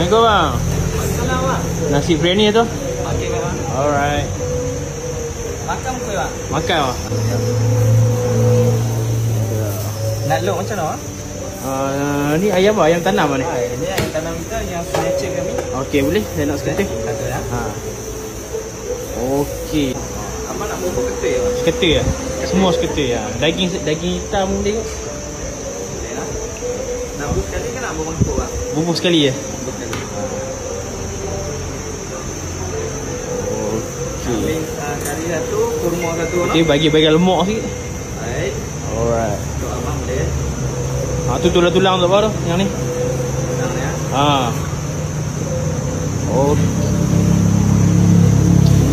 Assalamualaikum bang. Assalamualaikum bang. Nasi biryani tu? Okey bang. Alright. Makan muka bang. Makan bang. Nak look macam mana bang? Ni ayam apa? Ayam tanam ni? Ini yang tanam kita yang signature kami. Okey, boleh? Saya nak seketul. Satu ya. Okey. Abang nak bubur ketul bang? Seketul ya? Semua seketul ya. Daging hitam boleh ke? Boleh lah. Nak bubur sekali ke nak bubur mangkuk bang? Bubur sekali ya? Bubur sekali. Okey. Kari satu, kurma satu. Okey, bagi lemak sikit. Baik. Alright. Untuk abang boleh. Tu tulang-tulang tu apa tu? Yang ni? Tulang ya. Okey.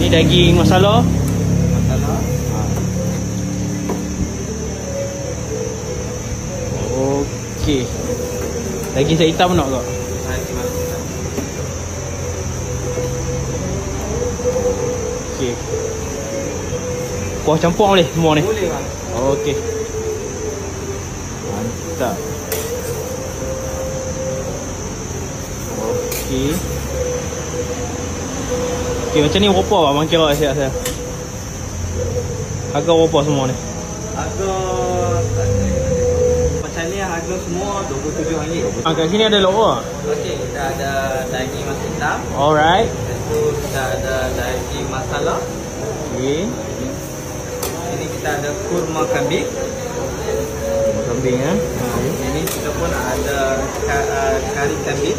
Ni daging masala. Masala. Okey. Daging saya hitam nak tak? Okey. Kuah campur boleh semua ni? Boleh bang. Okey. Mantap. Okey. Okey, macam ni berapa abang kira saya? Harga berapa semua ni? Harga macam ni harga semua RM27. Kat sini ada lauk. Okey, kita ada daging mas hitam. Alright. Itu kita ada daging masala. Okey. Ini kita ada kurma kambing. Kambing ya. Ini kita pun ada kari kambing.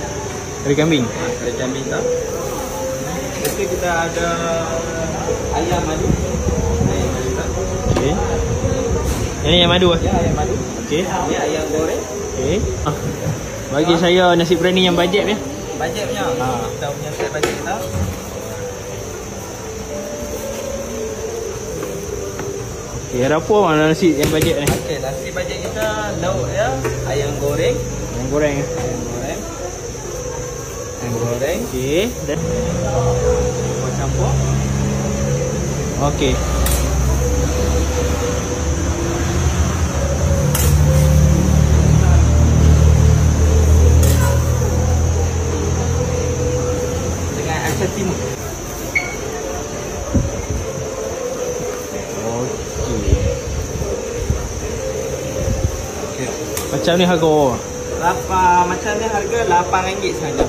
Kari kambing. Kari kambing tak. Itu kita ada ayam madu. Ayam madu tak. Okey. Ini ayam madu ah. Ya, ayam madu. Okey. Ini ayam goreng. Okey. Bagi saya nasi biryani yang bajet ya. Bajet punya. Kita punya set bajet kita. Okey, ada apa mana nasi yang bajet ni? Okey, nasi bajet kita lauk dia ayam goreng. Yang goreng. Ayam goreng. Okey. Dan Kuah campur. okey. Dengan asam timun. Macam ni harga berapa? Macam ni harga RM8 sahaja.